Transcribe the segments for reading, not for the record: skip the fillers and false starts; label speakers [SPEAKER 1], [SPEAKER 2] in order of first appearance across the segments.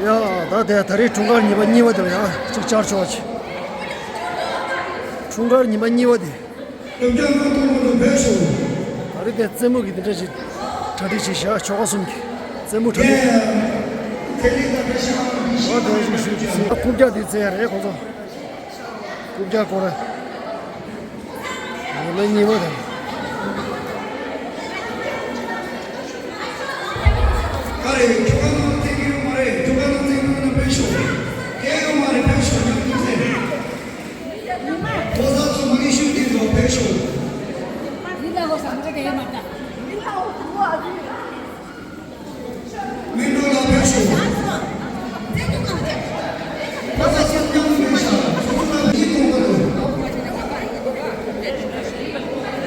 [SPEAKER 1] 야, 나 다리 중간 니만 니워들야. 직잘 좋아지. 중간 니만 니워디. 다리 대 제목이 되지. 다리 지셔 좋았음기. 제목 다리. 국자 뒤에래 거기서. 국자 거래. 니만 니워들.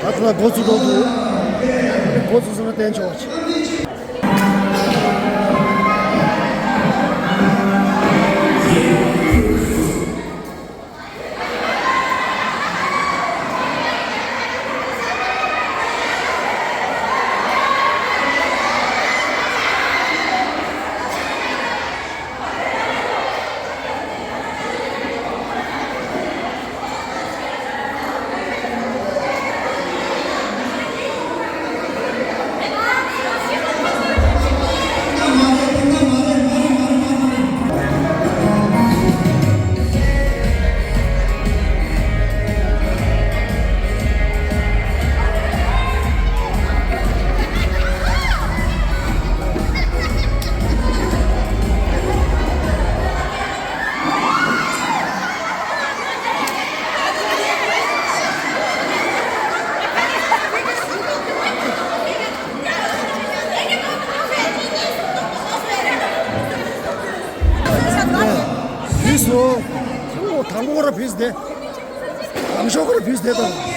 [SPEAKER 1] 아트나 고추도 고추는 된 좋지. 비슷해. 당국으로 비슷해. 당식으로 비슷하다.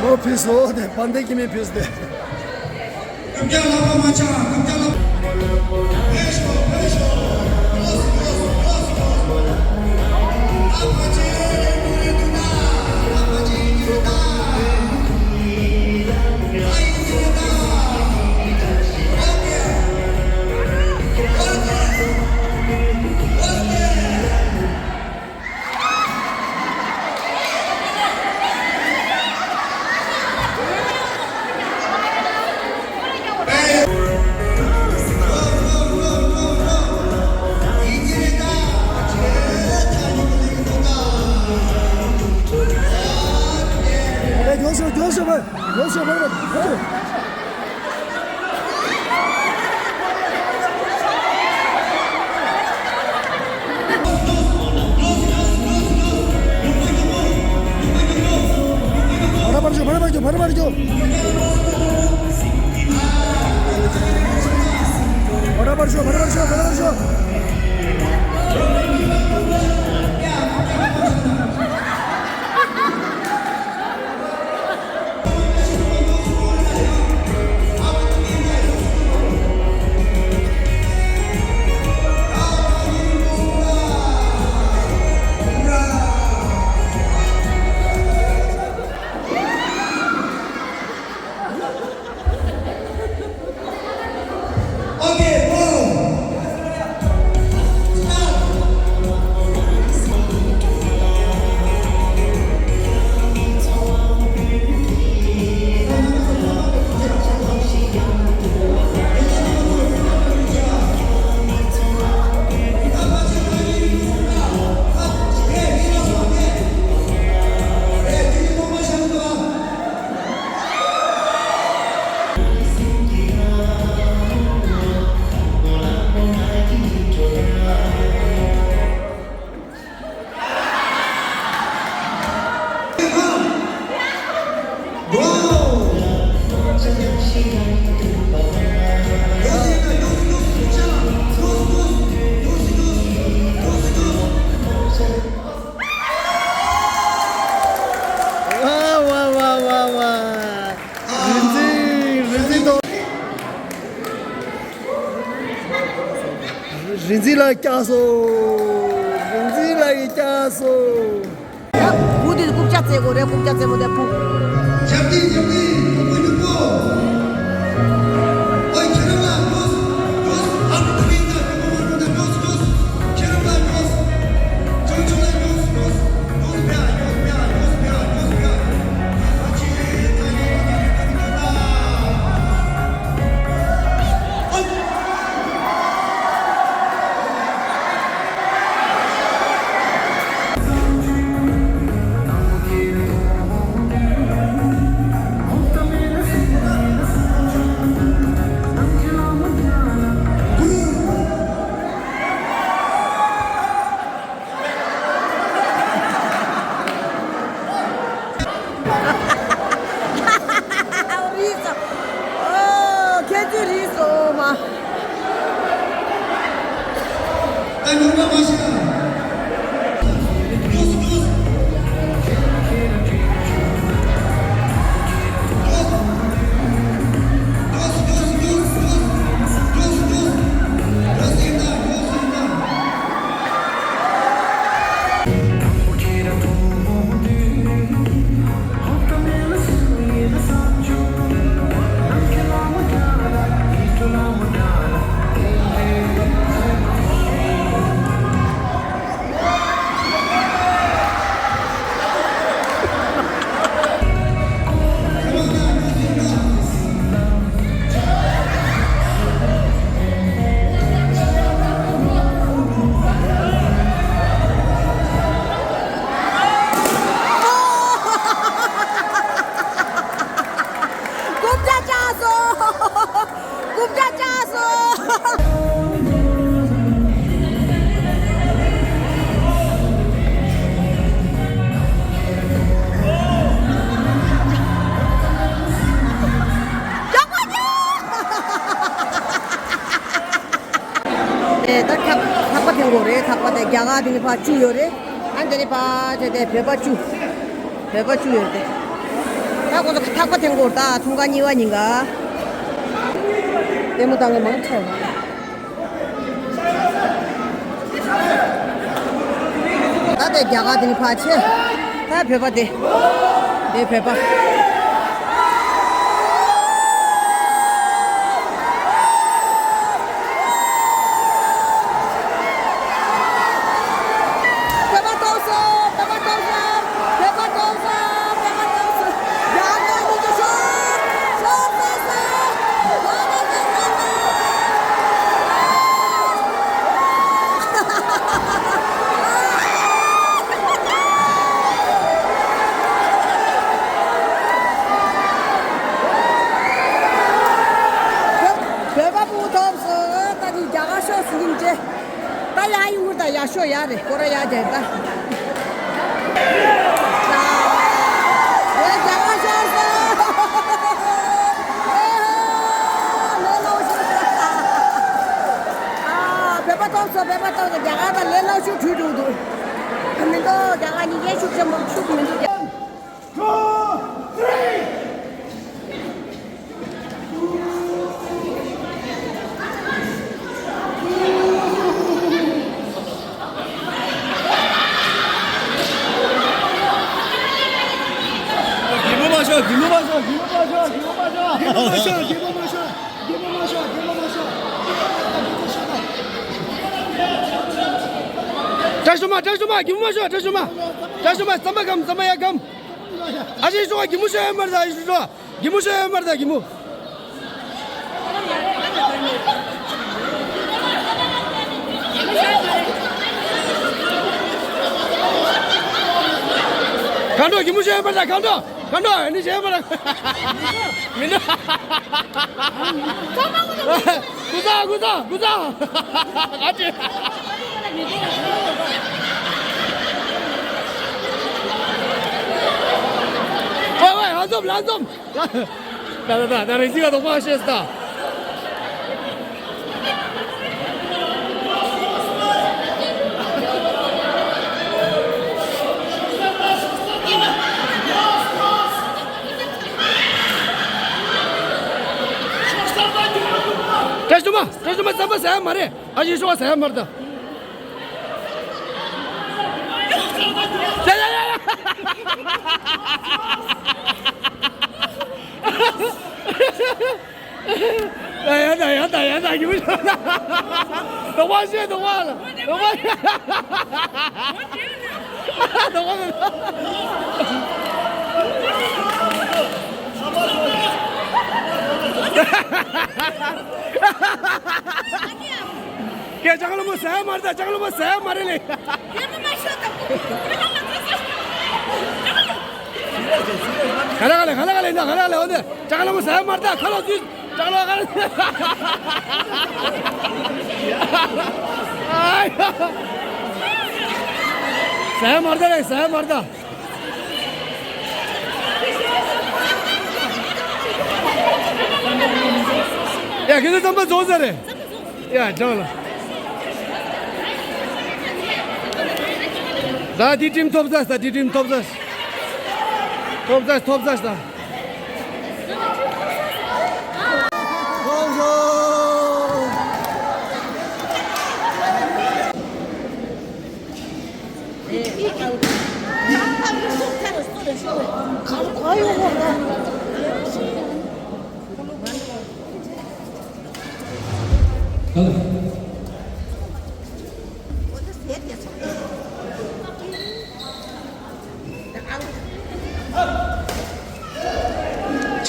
[SPEAKER 1] 뭐 비슷해. 반대김이 비슷해. 연습을 하죠. 바로 말이죠. 린지라 껴서 린지라 껴서
[SPEAKER 2] 어디 국자째 고래 국자째 뭐 대포
[SPEAKER 3] 잡디 보고 있는 거 어이 캐러만 노스 한국 트레이더 보고 있는 노스 캐러만 노스 정정한 노스 배
[SPEAKER 2] 리소 개주 리소 막
[SPEAKER 3] 아니 누가 마시나
[SPEAKER 2] 국자 짜서 딱 탁바텐 거래 탁바텐 야가딩이 봐 주요래 안전히 봐 저대 배바주 요래 하고도 탁바텐 거다 중간 이완인가 대무당에 망쳐 나도 야가딩이 봐치 다 배바대 내 배바 빨리 우다 야쇼야 돼 거라야 된다 왜 장하셔서 배바도 없어 야가다 레라쇼 주도도 근데 너 야가니 예수 좀 멈추면 돼
[SPEAKER 1] 这什么？给我说，这什么？怎么干？怎么样干？还是说给我说么子？还是说给我说么子？给我。看着给我说么子？看着，你说么子？明白？鼓掌！阿姐。喂，蓝总，那你这个都不好意思的。这什么？ 저주마 삼바 사야 말해 아직 좋아 사야 말다 야야야야 야야야야야 기분 좋다 너무 싫어 너무 क्या जंगल में सह मारता जंगल में सह मारे ले खाना ले ना खाना ले होने जंगल में सह मारता खाना तू जंगल खाना सह मारता रे सह मारता या किधर संबंध जोश रे या चलो दा दी team top zaś da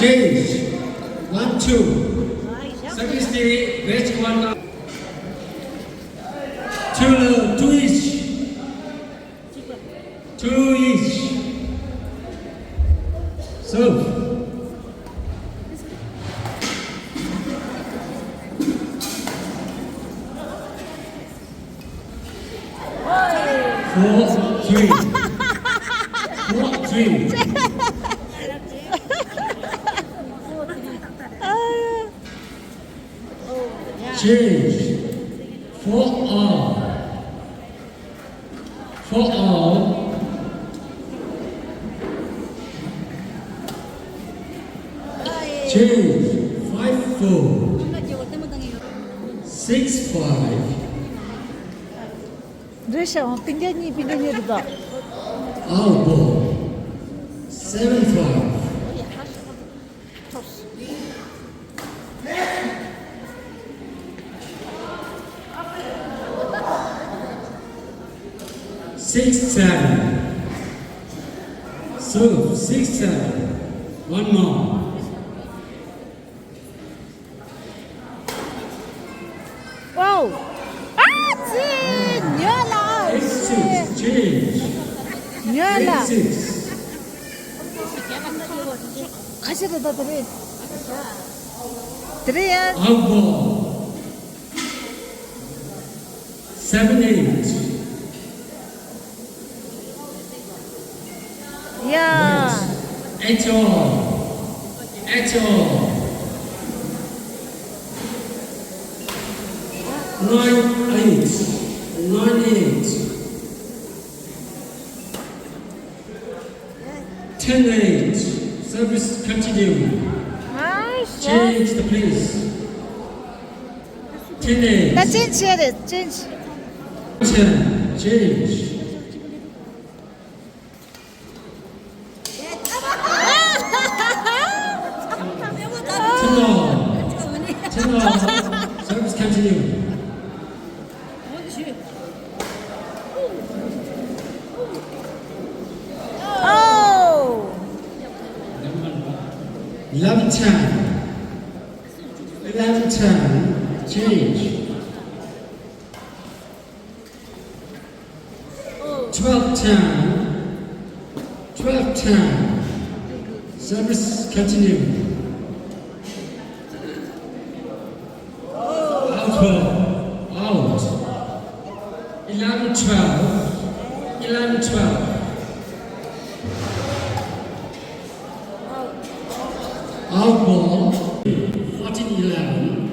[SPEAKER 3] Change. 1, 2. Secretary, best one. Two each. Serve. Four, three. Change. 4 all. Change. 5-4. 6-5.
[SPEAKER 2] Risha, pinggirnya juga.
[SPEAKER 3] Out ball. 7-5. Six, 7. Serve, 6-7. One more.
[SPEAKER 2] Wow. Nhớ là
[SPEAKER 3] 8-6. Change.
[SPEAKER 2] nhớ là
[SPEAKER 3] 8-6.
[SPEAKER 2] 같이 더 드려. 드려야.
[SPEAKER 3] Out ball. 7-8.
[SPEAKER 2] 야.
[SPEAKER 3] At all. 9-8. 10-8. Service continue.
[SPEAKER 2] 아이씨.
[SPEAKER 3] Change the place. 10-8.
[SPEAKER 2] 나 찐치해야 돼. 찐치.
[SPEAKER 3] 10. Change. Service continue.
[SPEAKER 2] Oh.
[SPEAKER 3] 11-10. Change. 12-10. Service continue. Out. 11-12. Out ball. 14-11.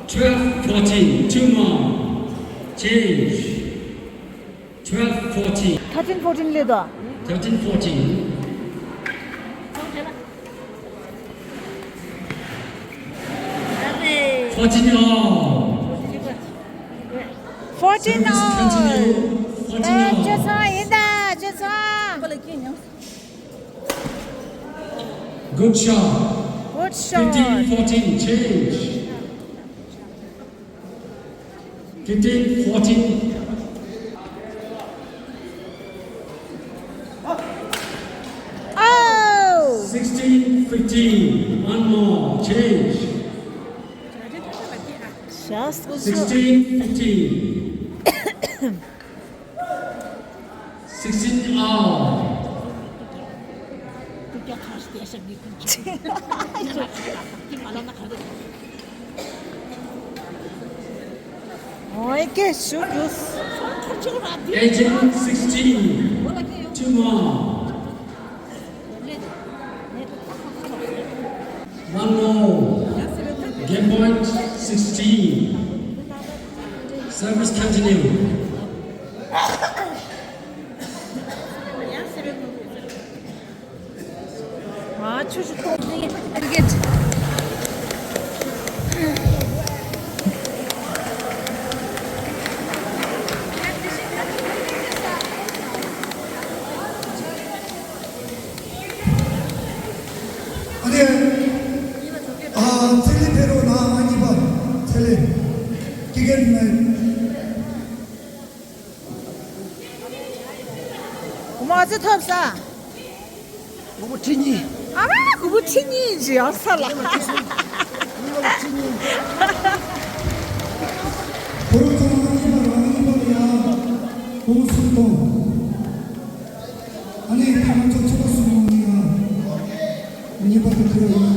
[SPEAKER 3] 12-14. Two more. Change. 12-14.
[SPEAKER 2] 13, 14 leader.
[SPEAKER 3] 13-14. 14 all.
[SPEAKER 2] 14
[SPEAKER 3] Service
[SPEAKER 2] all.
[SPEAKER 3] continue. 14 all.
[SPEAKER 2] 죄송합니다. 죄송.
[SPEAKER 3] Good shot.
[SPEAKER 2] Good shot.
[SPEAKER 3] 15-14, change. 15-14.
[SPEAKER 2] Oh.
[SPEAKER 3] 16-15, one more, change.
[SPEAKER 2] Just good shot.
[SPEAKER 3] 16-15. 16 all.
[SPEAKER 2] Oi, que chulo.
[SPEAKER 3] 18-16, two more. One more. Game point 16. Service continue.
[SPEAKER 2] 아, 추주 또 이게
[SPEAKER 4] 아니, 텔레페로 나 아니봐, 텔레. 기계는
[SPEAKER 2] 고마워, 저 없어.
[SPEAKER 1] 뭐뭐 티니
[SPEAKER 2] 아, 그거 틴이지, 어살라.
[SPEAKER 4] 보로통 아니바야, 보수통. 아니, 가만 좀 쳐봤으면 아니바도 그래.